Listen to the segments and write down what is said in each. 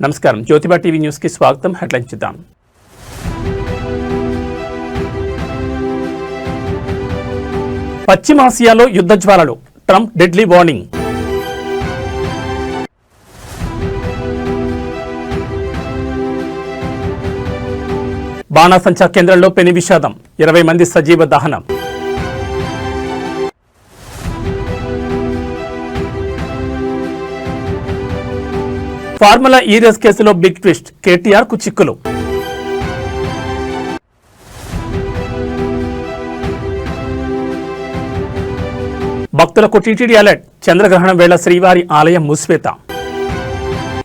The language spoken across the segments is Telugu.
నమస్కారం. జ్యోతిబా టీవీ న్యూస్ కి స్వాగతం. హెడ్లైన్స్ చూద్దాం. పశ్చిమాసియాలో యుద్ధ జ్వాలలు, ట్రంప్ డెడ్లీ వార్నింగ్. బాణాసంచా కేంద్రంలో పెను విషాదం, 20 మంది సజీవ దహనం. ఫార్ములా ఈ రేస్ కేసులో బిగ్ ట్విస్ట్, కేటీఆర్ కు చిక్కులు. భక్తులకు టీటీడీ అలర్ట్, చంద్రగ్రహణం వేళ శ్రీవారి ఆలయం మూసివేత.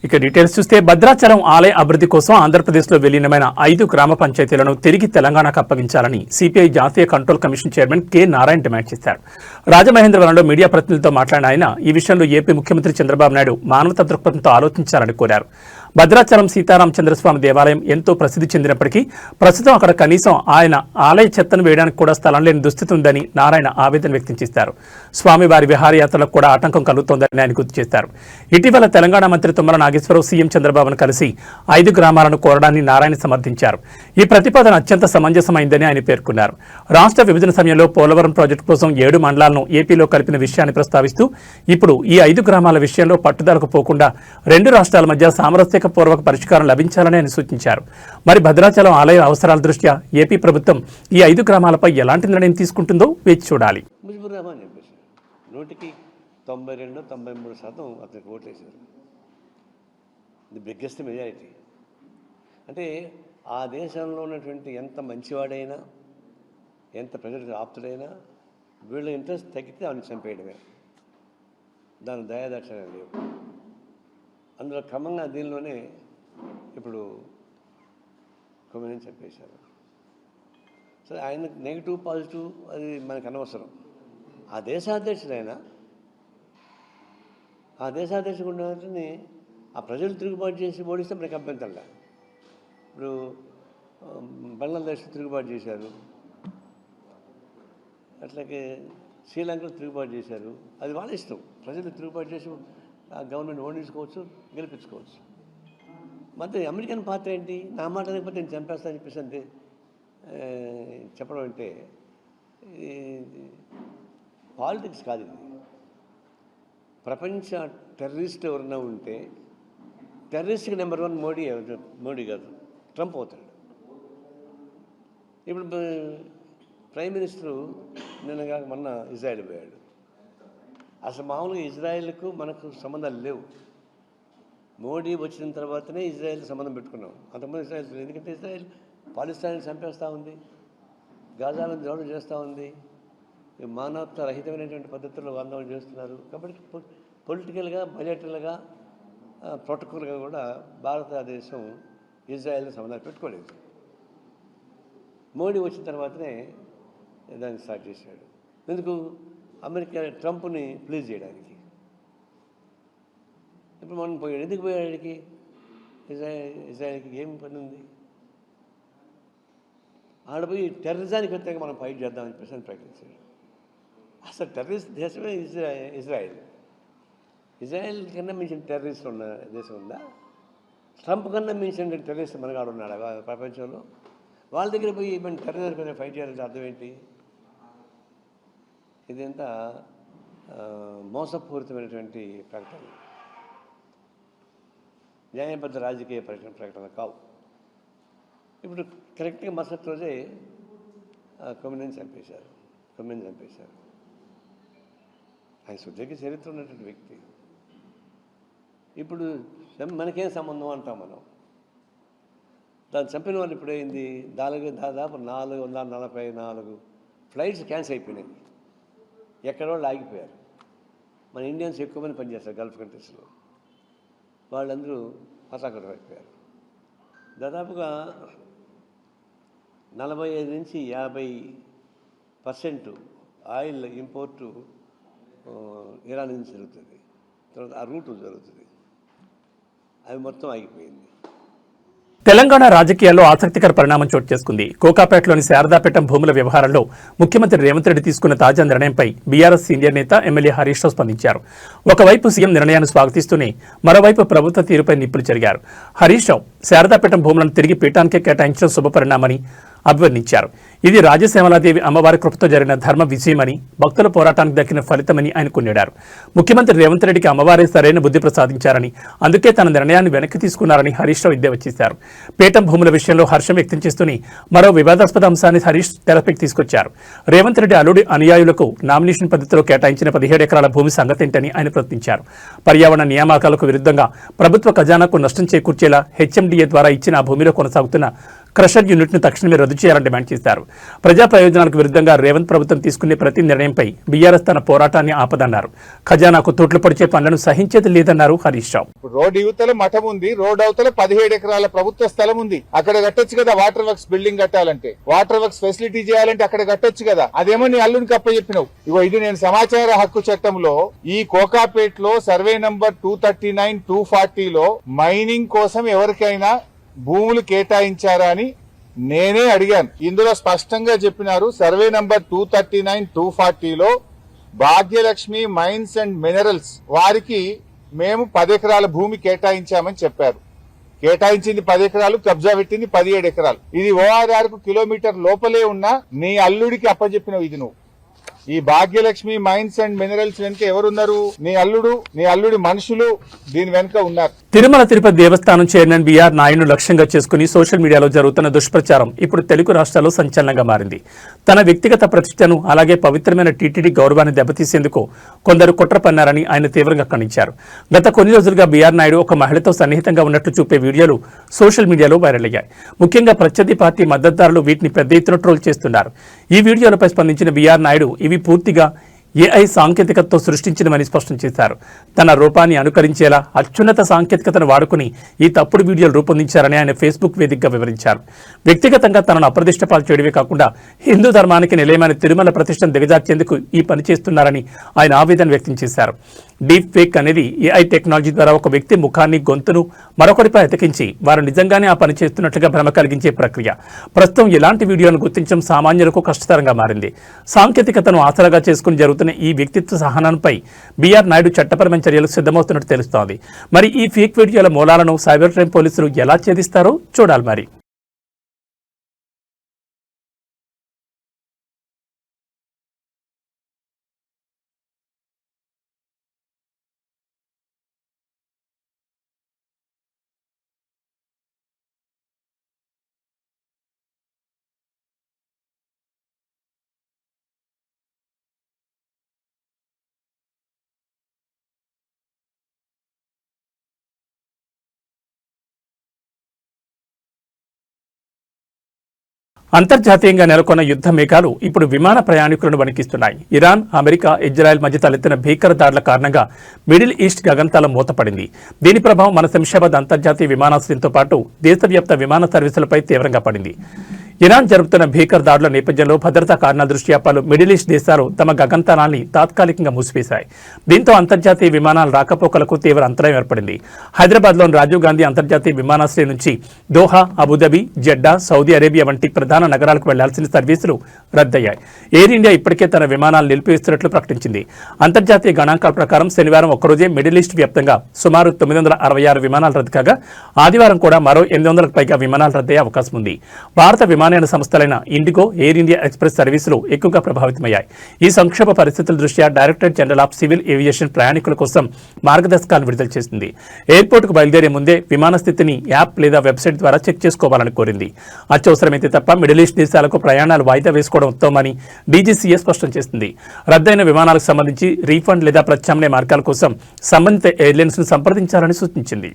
ఇక డీటెయిల్స్ చూస్తే భద్రాచలం ఆలయ అభివృద్ధి కోసం ఆంధ్రప్రదేశ్లో విలీనమైన 5 గ్రామ పంచాయతీలను తిరిగి తెలంగాణకు అప్పగించాలని సిపిఐ జాతీయ control commission chairman K Narayana demand చేశారు. రాజమహేంద్రవరంలో మీడియా ప్రతినిధులతో మాట్లాడిన ఆయన ఈ విషయంలో ఏపీ ముఖ్యమంత్రి చంద్రబాబు నాయుడు మానవతా దృక్పథంతో ఆలోచించాలని కోరారు. భద్రాచలం సీతారామచంద్రస్వామి దేవాలయం ఎంతో ప్రసిద్ధి చెందినప్పటికీ ప్రస్తుతం అక్కడ కనీసం ఆయన ఆలయ చెత్తను వేయడానికి కూడా స్థలం లేని దుస్థితి ఉందని నారాయణ ఆవేదన వ్యక్తం చేశారు. స్వామివారి విహారయాత్రలకు కూడా ఆటంకం కలుగుతోందని ఆయన గుర్తు చేశారు. ఇటీవల తెలంగాణ మంత్రి తుమ్మల నాగేశ్వరరావు సీఎం చంద్రబాబును కలిసి 5 గ్రామాలను కోరడాన్ని నారాయణ సమర్థించారు. ఈ ప్రతిపాదన అత్యంత సమంజసమైందని ఆయన పేర్కొన్నారు. రాష్ట్ర విభజన సమయంలో పోలవరం ప్రాజెక్టు కోసం 7 మండలాలను ఏపీలో కలిపిన విషయాన్ని ప్రస్తావిస్తూ ఇప్పుడు ఈ 5 గ్రామాల విషయంలో పట్టుదలకు పోకుండా 2 రాష్ట్రాల మధ్య సామరస్య పూర్వక పరిష్కారం లభించాలని ఆయన సూచించారు. మరి భద్రాచలం ఆలయ అవసరాల దృష్ట్యా ఏపీ ప్రభుత్వం ఈ 5 గ్రామాలపై ఎలాంటి నిర్ణయం తీసుకుంటుందో వేచి చూడాలి. ముజిబుర్ రహమాన్ చెప్పేసి 92-93% అతనికి ఓట్లేశారు. The biggest majority. అంటే ఆ దేశంలో ఉన్నటువంటి ఎంత మంచివాడైనా, ఎంత ప్రజలకు ఆప్తుడైనా వీళ్ళ ఇంట్రెస్ట్ తగ్గితే ఆమెను చంపేయడమే. దాని దయాదక్షిణం లేవు. అందులో క్రమంగా దీనిలోనే ఇప్పుడు కొమ్మిని చెప్పేశారు. సరే, ఆయన నెగిటివ్ పాజిటివ్ అది మనకు అనవసరం. ఆ దేశాధ్యక్షుడైనా ఆ దేశాధ్యక్షుడు ఉన్నవాటిని ఆ ప్రజలు తిరుగుబాటు చేసి ఓడిస్తే మనకి అభ్యంతరంలా. ఇప్పుడు బంగ్లాదేశ్ తిరుగుబాటు చేశారు, అట్లాగే శ్రీలంకలో తిరుగుబాటు చేశారు. అది వాళ్ళ ఇష్టం. ప్రజలు తిరుగుబాటు చేసి గవర్నమెంట్ ఓడించుకోవచ్చు, గెలిపించుకోవచ్చు. మరి అమెరికన్ పాత్ర ఏంటి? నా మాట లేకపోతే నేను చంపేస్తాను చెప్పేసి అంటే చెప్పడం అంటే పాలిటిక్స్ కాదు ఇది. ప్రపంచ టెర్రరిస్ట్ ఎవరన్నా ఉంటే టెర్రరిస్ట్కి నెంబర్ 1 మోడీ కాదు, ట్రంప్ అవుతాడు. ఇప్పుడు ప్రైమ్ మినిస్టరు మొన్న ఇజ్రాయెల్ పోయాడు. అసలు మామూలుగా ఇజ్రాయెల్కు మనకు సంబంధాలు లేవు. మోడీ వచ్చిన తర్వాతనే ఇజ్రాయెల్ సంబంధం పెట్టుకున్నాం. అంతకుముందు ఇజ్రాయెల్, ఎందుకంటే ఇజ్రాయెల్ పాలిస్తాన్ని చంపేస్తూ ఉంది, గాజాలను దాడులు చేస్తూ ఉంది, మానవత రహితమైనటువంటి పద్ధతుల్లో ఆందోళన చేస్తున్నారు. కాబట్టి పొలిటికల్గా, బడ్జెటల్గా, ప్రోటోకాల్గా కూడా భారతదేశం ఇజ్రాయెల్ సంబంధాలు పెట్టుకోలేదు. మోడీ వచ్చిన తర్వాతనే దాన్ని స్టార్ట్ చేశాడు. ఎందుకు? అమెరికా ట్రంప్ని ప్లీజ్ చేయడానికి. ఇప్పుడు మనం పోయాడు. ఎందుకు పోయాడికి? ఇజ్రాయెల్కి ఏం పని ఉంది? ఆడపోయి టెర్రరిజానికి వ్యతిరేకంగా మనం ఫైట్ చేద్దామని చెప్పేసి ప్రకటించాడు. అసలు టెర్రరిస్ట్ దేశమే ఇజ్రాయెల్. ఇజ్రాయెల్ కన్నా మించిన టెర్రరిస్ట్ ఉన్న దేశం ఉందా? ట్రంప్ కన్నా మించిన టెర్రరిస్ట్ మనగాడు ఉన్నాడు ప్రపంచంలో. వాళ్ళ దగ్గర పోయి మనం టెర్రరిజం ఫైట్ చేయాలంటే అర్థం ఏంటి? ఇదంతా మోసపూరితమైనటువంటి ప్రకటన, న్యాయబద్ధ రాజకీయ ప్రకటన కావు. ఇప్పుడు కరెక్ట్గా మరుసటి రోజే కొమ్మిని చంపేశారు. ఆయన సుదీర్ఘ చరిత్ర ఉన్నటువంటి వ్యక్తి. ఇప్పుడు మనకేం సంబంధం అంటాం మనం. దాన్ని చంపిన వాళ్ళు ఇప్పుడు అయింది దాదాపు 444 ఫ్లైట్స్ క్యాన్సిల్ అయిపోయినాయి. ఎక్కడ వాళ్ళు ఆగిపోయారు. మన ఇండియన్స్ ఎక్కువ మంది పనిచేస్తారు గల్ఫ్ కంట్రీస్లో. వాళ్ళందరూ హతాహతం అయిపోయారు. దాదాపుగా 45-50% ఆయిల్ ఇంపోర్టు ఇరాన్ నుంచి జరుగుతుంది. తర్వాత ఆ రూటు జరుగుతుంది. అవి మొత్తం ఆగిపోయింది. తెలంగాణ రాజకీయాల్లో ఆసక్తికర పరిణామం చోటు చేసుకుంది. కోకాపేటలోని శారదాపేటం భూముల వ్యవహారంలో ముఖ్యమంత్రి రేవంత్ రెడ్డి తీసుకున్న తాజా నిర్ణయంపై బీఆర్ఎస్ సీనియర్ నేత ఎమ్మెల్యే హరీష్ రావు స్పందించారు. ఒకవైపు సీఎం నిర్ణయాన్ని స్వాగతిస్తూనే మరోవైపు ప్రభుత్వ తీరుపై నిప్పులు చెరిగారు. హరీష్ రావు శారదాపేటం భూములను తిరిగి పీఠానికే కేటాయించడం శుభపరిణామని అభివర్ణించారు. ఇది రాజశ్యామలాదేవి అమ్మవారి కృపతో జరిగిన ధర్మ విజయమని, భక్తుల పోరాటానికి దక్కిన ఫలితమని ఆయన కొనియాడారు. ముఖ్యమంత్రి రేవంత్ రెడ్డికి అమ్మవారే సరైన బుద్ధి ప్రసాదించారని, అందుకే తన నిర్ణయాన్ని వెనక్కి తీసుకున్నారని హరీష్ రావు ఎద్దేవా చేశారు. పీఠం భూముల విషయంలో హర్షం వ్యక్తం చేస్తూనే మరో వివాదాస్పద అంశాన్ని హరీష్ తెరపైకి తీసుకొచ్చారు. రేవంత్ రెడ్డి అల్లుడి అనుయాయులకు నామినేషన్ పద్ధతిలో కేటాయించిన 17 ఎకరాల భూమి సంగతేంటని ఆయన ప్రశ్నించారు. పర్యావరణ నియామకాలకు విరుద్ధంగా ప్రభుత్వ ఖజానాకు నష్టం చేకూర్చేలా హెచ్ఎండిఏ ద్వారా ఇచ్చిన ఆ భూమిలో కొనసాగుతున్న క్రషర్ యూనిట్ను తక్షణమే రద్దు చేయాలని డిమాండ్ చేశారు. ప్రజా ప్రయోజనాలకు విరుద్ధంగా రేవంత్ ప్రభుత్వం తీసుకునే ప్రతి నిర్ణయంపై బీఆర్ఎస్ తన పోరాటాన్ని ఆపదన్నారు. ఖజానాకు తూట్లు పొడిచే పనులను సహించేది లేదన్నారు హరీష్ రావు. రోడ్ యువతల మఠం ఉంది, రోడ్ అవతల 17 ఎకరాల ప్రభుత్వ స్థలం ఉంది. అక్కడ కట్టొచ్చు కదా. వాటర్ వర్క్స్ బిల్డింగ్ కట్టాలంటే, వాటర్ వర్క్స్ ఫెసిలిటీ చేయాలంటే అక్కడ కట్టొచ్చు కదా. అదేమో నీ అల్లునికి అప్పచెప్పినావు. ఇగో ఇది నేను సమాచార హక్కు చట్టంలో ఈ కోకాపేట్లో సర్వే నంబర్ 239, 240లో మైనింగ్ కోసం ఎవరికైనా భూములు కేటాయించారా అని నేనే అడిగాను. ఇందులో స్పష్టంగా చెప్పినారు. సర్వే నంబర్ 239, 240లో భాగ్యలక్ష్మి మైన్స్ అండ్ మినరల్స్ వారికి మేము 10 ఎకరాల భూమి కేటాయించామని చెప్పారు. కేటాయించింది 10 ఎకరాలు, కబ్జా పెట్టింది 17 ఎకరాలు. ఇది ఓఆర్ఆర్ కు కిలోమీటర్ లోపలే ఉన్న నీ అల్లుడికి అప్పచెప్పినవు. ఇది నువ్వు ఈ భాగ్యలక్ష్మి మైన్స్ అండ్ మినరల్స్ వెనుక ఎవరున్నారు? నీ అల్లుడి మనుషులు దీని వెనుక ఉన్నారు. తిరుమల తిరుపతి దేవస్థానం చైర్మన్ బీఆర్ నాయుడును లక్ష్యంగా చేసుకుని సోషల్ మీడియాలో జరుగుతున్న దుష్ప్రచారం ఇప్పుడు తెలుగు రాష్ట్రాల్లో సంచలనంగా మారింది. తన వ్యక్తిగత ప్రతిష్టను అలాగే పవిత్రమైన టీటీడీ గౌరవాన్ని దెబ్బతీసేందుకు కొందరు కుట్ర పన్నారని ఆయన తీవ్రంగా ఖండించారు. గత కొన్ని రోజులుగా బీఆర్ నాయుడు ఒక మహిళతో సన్నిహితంగా ఉన్నట్లు చూపే వీడియోలు సోషల్ మీడియాలో వైరల్ అయ్యాయి. ముఖ్యంగా ప్రత్యర్థి పార్టీ మద్దతుదారులు వీటిని పెద్ద ఎత్తున ట్రోల్ చేస్తున్నారు. ఈ వీడియోలపై స్పందించిన బీఆర్ నాయుడు ఇవి పూర్తిగా ఏఐ సాంకేతికతతో సృష్టించినవని స్పష్టం చేశారు. తన రూపాన్ని అనుకరించేలా అత్యున్నత సాంకేతికతను వాడుకుని ఈ తప్పుడు వీడియోలు రూపొందించారని ఆయన ఫేస్బుక్ వేదికగా వివరించారు. వ్యక్తిగతంగా తనను అప్రదిష్టపాలు చేయడమే కాకుండా హిందూ ధర్మానికి నిలయమైన తిరుమల ప్రతిష్టను దిగజార్చేందుకు ఈ పని చేస్తున్నారని ఆయన ఆవేదన వ్యక్తం చేశారు. డీప్ ఫేక్ అనేది ఏఐ టెక్నాలజీ ద్వారా ఒక వ్యక్తి ముఖాన్ని, గొంతును మరొకరిపై అతికించి వారు నిజంగానే ఆ పని చేస్తున్నట్లుగా భ్రమ కలిగించే ప్రక్రియ. ప్రస్తుతం ఇలాంటి వీడియోను గుర్తించడం సామాన్యులకు కష్టతరంగా మారింది. సాంకేతికతను ఆసరాగా చేసుకుని జరుగుతున్న ఈ వ్యక్తిత్వ సహనంపై బీఆర్ నాయుడు చట్టపరమైన చర్యలకు సిద్ధమవుతున్నట్టు తెలుస్తోంది. మరి ఈ ఫేక్ వీడియోల మూలాలను సైబర్ క్రైమ్ పోలీసులు ఎలా ఛేదిస్తారో చూడాలి. మరి అంతర్జాతీయంగా నెలకొన్న యుద్ధ మేఘాలు ఇప్పుడు విమాన ప్రయాణికులను వణికిస్తున్నాయి. ఇరాన్, అమెరికా, ఇజ్రాయెల్ మధ్య తలెత్తిన భీకర దాడుల కారణంగా మిడిల్ ఈస్ట్ గగనతలం మూతపడింది. దీని ప్రభావం మన శంషాబాద్ అంతర్జాతీయ విమానాశ్రయంతో పాటు దేశవ్యాప్త విమాన సర్వీసులపై తీవ్రంగా పడింది. ఇరాన్ జరుపుతున్న భీకర దాడుల నేపథ్యంలో భద్రతా కారణాల దృష్ట్యా పలు మిడిల్ ఈస్ట్ దేశాలు తమ గగనతలాన్ని తాత్కాలికంగా మూసివేశాయి. దీంతో అంతర్జాతీయ విమానాల రాకపోకలకు తీవ్ర అంతరాయం ఏర్పడింది. హైదరాబాద్లోని రాజీవ్ గాంధీ అంతర్జాతీయ విమానాశ్రయం నుంచి Doha, Abu Dhabi, Jeddah, Saudi Arabia వంటి ప్రధాన నగరాలకు వెళ్లాల్సిన సర్వీసులు రద్దయ్యాయి. ఎయిర్ ఇండియా ఇప్పటికే తన విమానాలు నిలిపివేస్తున్నట్లు ప్రకటించింది. అంతర్జాతీయ గణాంకాల ప్రకారం శనివారం ఒక్కరోజే మిడిల్ ఈస్ట్ వ్యాప్తంగా సుమారు 966 విమానాలు రద్దు కాగా ఆదివారం కూడా మరో 800కు పైగా విమానాలు రద్దయ్యే అవకాశం ఉంది. భారత విమానయాన సంస్థలైన ఇండిగో, ఎయిర్ ఇండియా ఎక్స్ప్రెస్ సర్వీసులు ఎక్కువగా ప్రభావితమయ్యాయి. ఈ సంక్షోభ పరిస్థితుల దృష్ట్యా directorate general of civil aviation ప్రయాణికుల కోసం మార్గదర్శకాలను విడుదల చేసింది. ఎయిర్పోర్టుకు బయలుదేరే ముందే విమాన స్థితిని యాప్ లేదా వెబ్సైట్ ద్వారా చెక్ చేసుకోవాలని కోరింది. అత్యవసరమైతే తప్ప మిడిల్ ఈస్ట్ దేశాలకు ప్రయాణాలు వాయిదా వేసుకోవడం ఉత్తమని డీజీసీఏ స్పష్టం చేసింది. రద్దయిన విమానాలకు సంబంధించి రీఫండ్ లేదా ప్రత్యామ్నాయ మార్గాల కోసం సంబంధిత ఎయిర్లైన్స్ ను సంప్రదించాలని సూచించింది.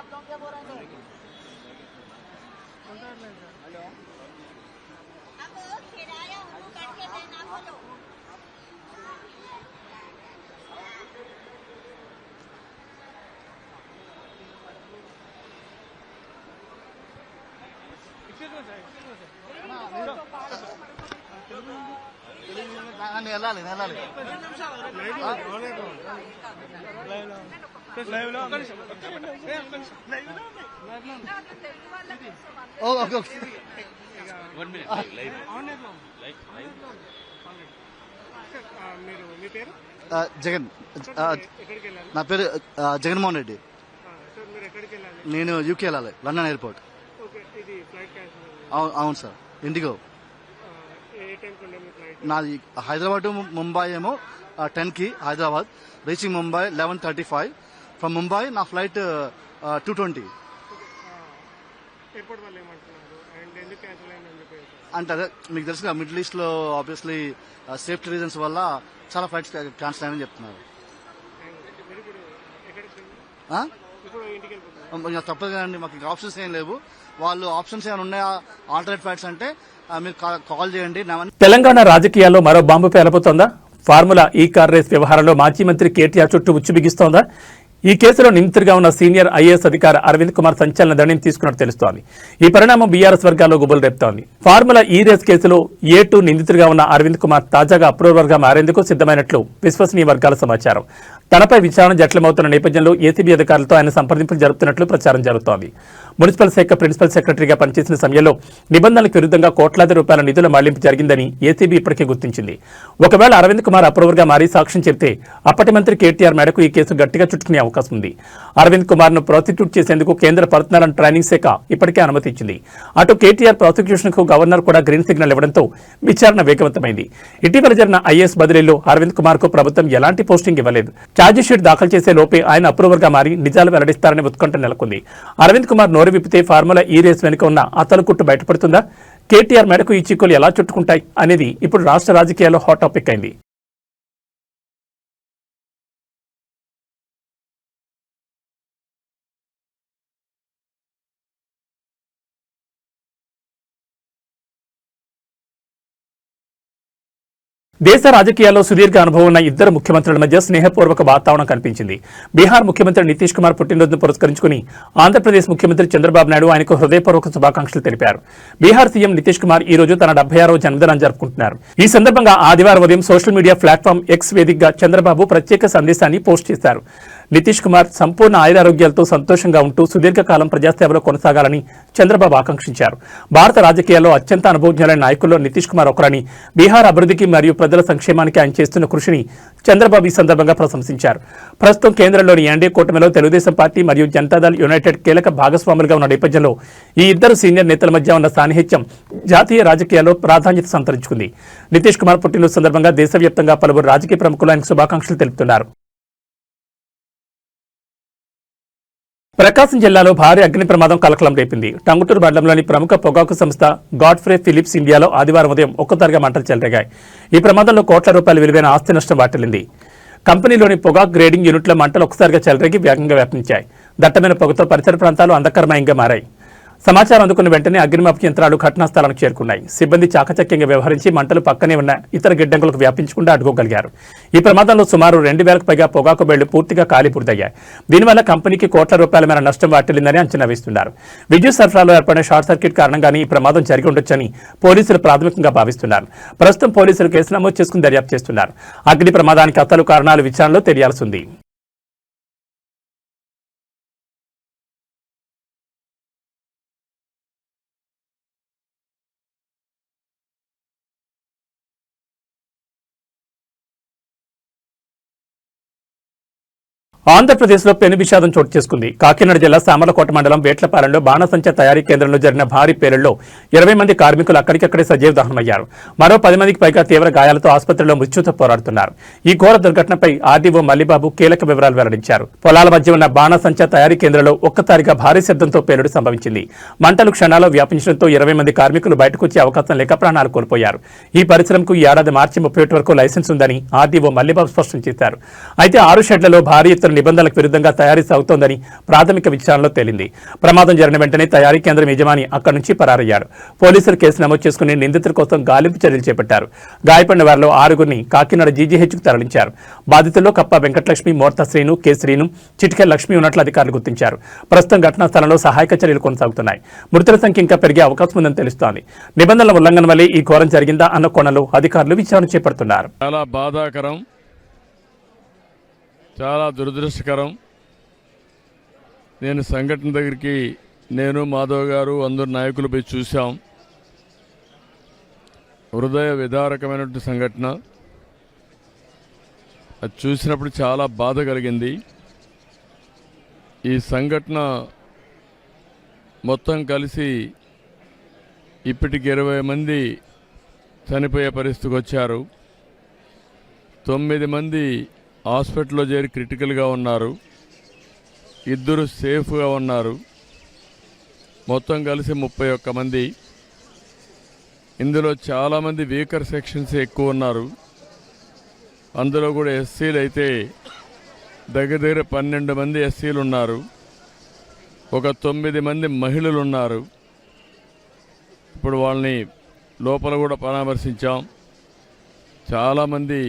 आप लोग क्या बोल रहे हैं? हेलो अब किराया उनको करके देना बोलो। వెళ్ళాలి ఓకే ఓకే జగన్ నా పేరు జగన్మోహన్ రెడ్డి. నేను యూకే వెళ్ళాలి, లండన్ ఎయిర్పోర్ట్. అవును సార్, ఇండిగో. నాది హైదరాబాద్ టు ముంబై ఏమో 10కి హైదరాబాద్, రీచింగ్ ముంబై 11:35. ఫ్రమ్ ముంబై నా ఫ్లైట్ 2:20. అంటే అదే మీకు తెలుసు, మిడిల్ ఈస్ట్ లో ఆబ్వియస్లీ సేఫ్టీ రీజన్స్ వల్ల చాలా ఫ్లైట్స్ క్యాన్సిల్ అయ్యాయని చెప్తున్నారు. తప్పదు కదండి, మాకు ఇంకా ఆప్షన్స్ ఏం లేవు. వాళ్ళు ఆప్షన్స్ ఏమైనా ఉన్నాయా ఆల్టర్నేట్ ఫ్లైట్స్ అంటే మీరు కాల్ చేయండి. తెలంగాణ రాజకీయాల్లో మరో బాంబు పేలబోతోందా? ఫార్ములా ఈ కార్ రేస్ వ్యవహారంలో మాజీ మంత్రి కేటీఆర్ చుట్టూ ఉచ్చు బిగిస్తోందా? ఈ కేసులో నిందితుడిగా ఉన్న సీనియర్ ఐఏఎస్ అధికారి అరవింద్ కుమార్ సంచలన నిర్ణయం తీసుకున్నట్టు తెలుస్తోంది. ఈ పరిణామం బీఆర్ఎస్ వర్గాల్లో గుబులు రేపుతోంది. ఫార్ములా ఈ రేస్ కేసులో A2 నిందితుడిగా ఉన్న అరవింద్ కుమార్ తాజాగా అప్రూవర్గా మారేందుకు సిద్దమైనట్లు విశ్వసనీయ వర్గాల సమాచారం. తనపై విచారణ జటిలమవుతున్న నేపథ్యంలో ఏసీబీ అధికారులతో ఆయన సంప్రదింపులు జరుపుతున్నట్లు ప్రచారం జరుగుతోంది. మున్సిపల్ శాఖ ప్రిన్సిపల్ సెక్రటరీగా పనిచేసిన సమయంలో నిబంధనలకు విరుద్ధంగా కోట్లాది రూపాయల నిధుల మళ్లింపు జరిగిందని ఏసీబీ ఇప్పటికే గుర్తించింది. ఒకవేళ అరవింద్ కుమార్ అప్రూవర్గా మారి సాక్ష్యం చెబితే అప్పటి మంత్రి కేటీఆర్ మేడకు ఈ కేసు గట్టిగా చుట్టుకునే అవకాశం ఉంది. అరవింద్ కుమార్ ను ప్రాసిక్యూట్ చేసేందుకు కేంద్ర పర్సనల్ అండ్ ట్రైనింగ్ శాఖ ఇప్పటికే అనుమతించింది. అటు కేటీఆర్ ప్రాసిక్యూషన్ కు గవర్నర్ కూడా గ్రీన్ సిగ్నల్ ఇవ్వడంతో విచారణ వేగవంతమైంది. ఇటీవల జరిగిన ఐఏఎస్ బదిలీలో అరవింద్ కుమార్ కు ప్రభుత్వం ఎలాంటి పోస్టింగ్ ఇవ్వలేదు. ఛార్జిషీట్ దాఖలు చేసే లోపే ఆయన అప్రూవర్ గా మారి నిజాలు వెల్లడిస్తారని ఉత్కంఠ నెలకొంది. అరవింద్ కుమార్ నోరు విప్పితే ఫార్ములా ఈ రేస్ వెనుక ఉన్న అతలు కుట్టు బయటపడుతుందా? కేటీఆర్ మేడకు ఈ చిక్కులు ఎలా చుట్టుకుంటాయి అనేది ఇప్పుడు రాష్ట్ర రాజకీయాల్లో హాట్ టాపిక్ అయింది. దేశ రాజకీయాల్లో సుదీర్ఘ అనుభవం ఉన్న ఇద్దరు ముఖ్యమంత్రుల మధ్య స్నేహపూర్వక వాతావరణం కనిపించింది. బీహార్ ముఖ్యమంత్రి నితీష్ కుమార్ పుట్టినరోజును పురస్కరించుకుని ఆంధ్రప్రదేశ్ ముఖ్యమంత్రి చంద్రబాబు నాయుడు ఆయనకు హృదయపూర్వక శుభాకాంక్షలు తెలిపారు. బీహార్ సీఎం నితీష్ కుమార్ ఈ రోజు తన 76వ జన్మదినాన్ని జరుపుకుంటున్నారు. ఈ సందర్భంగా ఆదివారం ఉదయం సోషల్ మీడియా ప్లాట్ఫామ్ ఎక్స్ వేదికగా చంద్రబాబు ప్రత్యేక సందేశాన్ని పోస్ట్ చేశారు. నితీష్ కుమార్ సంపూర్ణ ఆయురారోగ్యాలతో సంతోషంగా ఉంటూ సుదీర్ఘకాలం ప్రజాసేవలో కొనసాగాలని చంద్రబాబు ఆకాంక్షించారు. భారత రాజకీయాల్లో అత్యంత అనుభవజ్ఞులైన నాయకుల్లో నితీష్ కుమార్ ఒకరని, బీహార్ అభివృద్ధికి మరియు ప్రజల సంక్షేమానికి ఆయన చేస్తున్న కృషిని చంద్రబాబు ఈ సందర్భంగా ప్రశంసించారు. ప్రస్తుతం కేంద్రంలోని ఎన్డీఏ కూటమిలో తెలుగుదేశం పార్టీ మరియు జనతాదళ్ యునైటెడ్ కీలక భాగస్వాములుగా ఉన్న నేపథ్యంలో ఈ ఇద్దరు సీనియర్ నేతల మధ్య ఉన్న సాన్నిహిత్యం జాతీయ రాజకీయాల్లో ప్రాధాన్యత సంతరించుకుంది. నితీష్ కుమార్ పుట్టినరోజు సందర్భంగా దేశవ్యాప్తంగా పలువురు రాజకీయ ప్రముఖులు ఆయనకు శుభాకాంక్షలు తెలుపుతున్నారు. ప్రకాశం జిల్లాలో భారీ అగ్ని ప్రమాదం కలకలం రేపింది. టంగుటూరు మండలంలోని ప్రముఖ పొగాకు సంస్థ గాడ్ఫ్రే ఫిలిప్స్ ఇండియాలో ఆదివారం ఉదయం ఒక్కసారిగా మంటలు చెలరేగాయి. ఈ ప్రమాదంలో కోట్ల రూపాయల విలువైన ఆస్తి నష్టం వాటిల్లింది. కంపెనీలోని పొగాకు గ్రేడింగ్ యూనిట్ల మంటలు ఒక్కసారిగా చెలరేగి వేగంగా వ్యాపించాయి. దట్టమైన పొగతో పరిసర ప్రాంతాలు అంధకరమయంగా మారాయి. సమాచారం అందుకున్న వెంటనే అగ్నిమాపక యంత్రాలు ఘటనా స్థలానికి చేరుకున్నాయి. సిబ్బంది చాకచక్యంగా వ్యవహరించి మంటలు పక్కనే ఉన్న ఇతర గిడ్డంగులకు వ్యాపించకుండా అడ్డుకోగలిగారు. ఈ ప్రమాదంలో సుమారు 2,000కు పైగా పొగాకు బెళ్లు పూర్తిగా కాలిపూర్తయ్యాయి. దీనివల్ల కంపెనీకి కోట్ల రూపాయల మేర నష్టం వాటిల్లిందని అంచనా వేస్తున్నారు. విద్యుత్ సరఫరాలో ఏర్పడిన షార్ట్ సర్క్యూట్ కారణంగానే ఈ ప్రమాదం జరిగి ఉండొచ్చని పోలీసులు ప్రాథమికంగా భావిస్తున్నారు. ప్రస్తుతం పోలీసులు కేసు నమోదు చేసుకుని దర్యాప్తు చేస్తున్నారు. అగ్ని ప్రమాదానికి అసలు కారణాలు విచారణలో తెలియాల్సి ఉంది. ఆంధ్రప్రదేశ్లో పెను విషాదం చోటు చేసుకుంది. కాకినాడ జిల్లా సామర్లకోట మండలం వేట్లపాలెంలో బాణసంచా తయారీ కేంద్రంలో జరిగిన భారీ పేలుళ్లో 20 మంది కార్మికులు అక్కడికక్కడే సజీవ దహనమయ్యారు. మరో 10 మందికి పైగా తీవ్ర గాయాలతో ఆసుపత్రిలో మృత్యుతో పోరాడుతున్నారు. ఈ ఘోర దుర్ఘటనపై ఆర్డీఓ మల్లిబాబు కీలక వివరాలు వెల్లడించారు. పొలాల మధ్య ఉన్న బాణసంచా తయారీ కేంద్రంలో ఒక్కసారిగా భారీ శబ్దంతో పేలుడు సంభవించింది. మంటలు క్షణాల్లో వ్యాపించడంతో 20 మంది కార్మికులు బయటకు వచ్చే అవకాశం లేక ప్రాణాలు కోల్పోయారు. ఈ పరిశ్రమకు ఈ ఏడాది మార్చి 31 వరకు లైసెన్స్ ఉందని ఆర్డీఓ మల్లిబాబు స్పష్టం చేశారు. అయితే 6 షెడ్లలో భారీ ఎత్తున నిబంధనలకు విరుద్ధంగా తయారీ సాగుతోందని ప్రాథమిక విచారణలో తేలింది. ప్రమాదం జరిగిన వెంటనే తయారీ కేంద్రం యజమాని అక్కడి నుంచి పరారయ్యారు. పోలీసులు కేసు నమోదు చేసుకుని నిందితుల కోసం గాలింపు చర్యలు చేపట్టారు. గాయపడిన వారిలో 6గురిని కాకినాడ జీజీహెచ్కు తరలించారు. బాధితుల్లో కప్ప వెంకటలక్ష్మి, మోర్త శ్రీను, కె శ్రీను, చిటికె లక్ష్మి ఉన్నట్లు అధికారులు గుర్తించారు. ప్రస్తుతం ఘటనా స్థలంలో సహాయక చర్యలు కొనసాగుతున్నాయి. మృతుల సంఖ్య ఇంకా పెరిగే అవకాశం ఉందని తెలుస్తోంది. నిబంధనల ఉల్లంఘన వల్లే ఈ ఘోరం జరిగిందా అన్న కోణంలో అధికారులు విచారణ చేపడుతున్నారు. చాలా బాధాకరం, చాలా దురదృష్టకరం. నేను సంఘటన దగ్గరికి మాధవ్ గారు అందరు నాయకులు పోయి చూసాం. హృదయ విదారకమైనటువంటి సంఘటన. అది చూసినప్పుడు చాలా బాధ కలిగింది. ఈ సంఘటన మొత్తం కలిసి ఇప్పటికి 20 మంది చనిపోయే పరిస్థితికి వచ్చారు. 9 మంది హాస్పిటల్లో చేరి క్రిటికల్గా ఉన్నారు. 2 సేఫ్గా ఉన్నారు. మొత్తం కలిసి 31 మంది. ఇందులో చాలామంది వీకర్ సెక్షన్స్ ఎక్కువ ఉన్నారు. అందులో కూడా ఎస్సీలు అయితే దగ్గర 12 మంది ఎస్సీలు ఉన్నారు. ఒక 9 మంది మహిళలు ఉన్నారు. ఇప్పుడు వాళ్ళని లోపల కూడా పరామర్శించాం. చాలామంది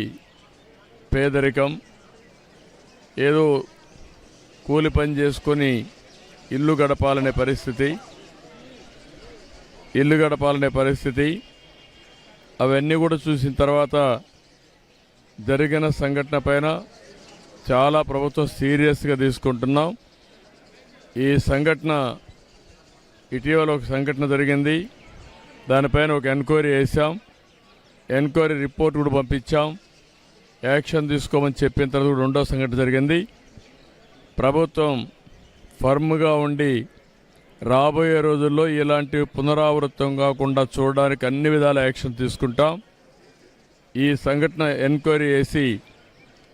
పేదరికం, ఏదో కూలి పని చేసుకొని ఇల్లు గడపాలనే పరిస్థితి. అవన్నీ కూడా చూసిన తర్వాత జరిగిన సంఘటన పైన చాలా ప్రభుత్వం సీరియస్గా తీసుకుంటున్నాం. ఈ సంఘటన ఇటీవల ఒక సంఘటన జరిగింది. దానిపైన ఒక ఎంక్వైరీ వేసాం. ఎంక్వైరీ రిపోర్ట్ కూడా పంపించాం. యాక్షన్ తీసుకోమని చెప్పిన తర్వాత రెండో సంఘటన జరిగింది. ప్రభుత్వం ఫర్మ్గా ఉండి రాబోయే రోజుల్లో ఇలాంటి పునరావృతం కాకుండా చూడడానికి అన్ని విధాల యాక్షన్ తీసుకుంటాం. ఈ సంఘటన ఎంక్వైరీ చేసి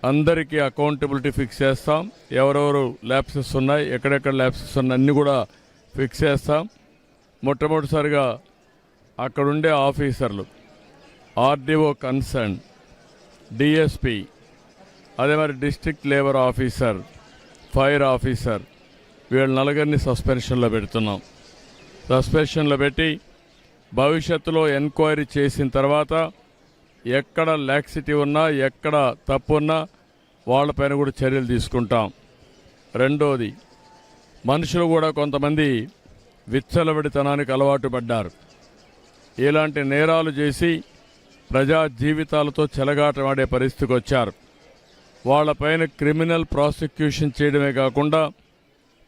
అందరికీ అకౌంటబిలిటీ ఫిక్స్ చేస్తాం. ఎవరెవరు ల్యాప్సెస్ ఉన్నాయి, ఎక్కడెక్కడ ల్యాప్సెస్ ఉన్నాయి అన్నీ కూడా ఫిక్స్ చేస్తాం. మొట్టమొదటిసారిగా అక్కడుండే ఆఫీసర్లు, ఆర్డీఓ కన్సర్న్, డిఎస్పి, అదే మరి district labour officer, fire officer, వీళ్ళ 4 సస్పెన్షన్లో పెడుతున్నాం. సస్పెన్షన్లో పెట్టి భవిష్యత్తులో ఎంక్వైరీ చేసిన తర్వాత ఎక్కడ లాక్సిటీ ఉన్నా, ఎక్కడ తప్పు ఉన్నా వాళ్ళపైన కూడా చర్యలు తీసుకుంటాం. రెండోది, మనుషులు కూడా కొంతమంది విచ్చలవిడితనానికి అలవాటు పడ్డారు. ఇలాంటి నేరాలు చేసి ప్రజా జీవితాలతో చెలగాటమాడే పరిస్థితికి వచ్చారు. వాళ్ళపైన క్రిమినల్ ప్రాసిక్యూషన్ చేయడమే కాకుండా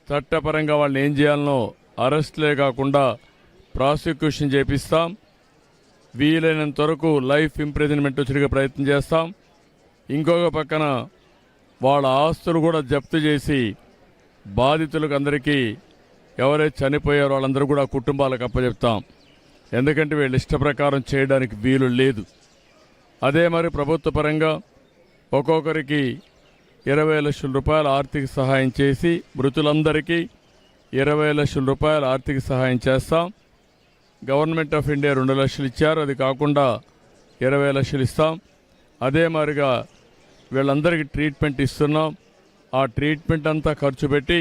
చట్టపరంగా వాళ్ళని ఏం చేయాలనో అరెస్ట్లే కాకుండా ప్రాసిక్యూషన్ చేపిస్తాం. వీలైనంత వరకు లైఫ్ ఇంప్రిజన్మెంట్ వచ్చే ప్రయత్నం చేస్తాం. ఇంకొక పక్కన వాళ్ళ ఆస్తులు కూడా జప్తు చేసి బాధితులకు అందరికీ ఎవరైతే చనిపోయారో వాళ్ళందరూ కూడా కుటుంబాలకు అప్పచెప్తాం. ఎందుకంటే వీళ్ళు ఇష్ట ప్రకారం చేయడానికి వీలు లేదు. అదే మరి ప్రభుత్వ పరంగా ఒక్కొక్కరికి 20 లక్షల రూపాయల ఆర్థిక సహాయం చేసి మృతులందరికీ 20 లక్షల రూపాయల ఆర్థిక సహాయం చేస్తాం. గవర్నమెంట్ ఆఫ్ ఇండియా 2 లక్షలు ఇచ్చారు. అది కాకుండా 20 లక్షలు ఇస్తాం. అదే మాదిరిగా వీళ్ళందరికీ ట్రీట్మెంట్ ఇస్తున్నాం. ఆ ట్రీట్మెంట్ అంతా ఖర్చు పెట్టి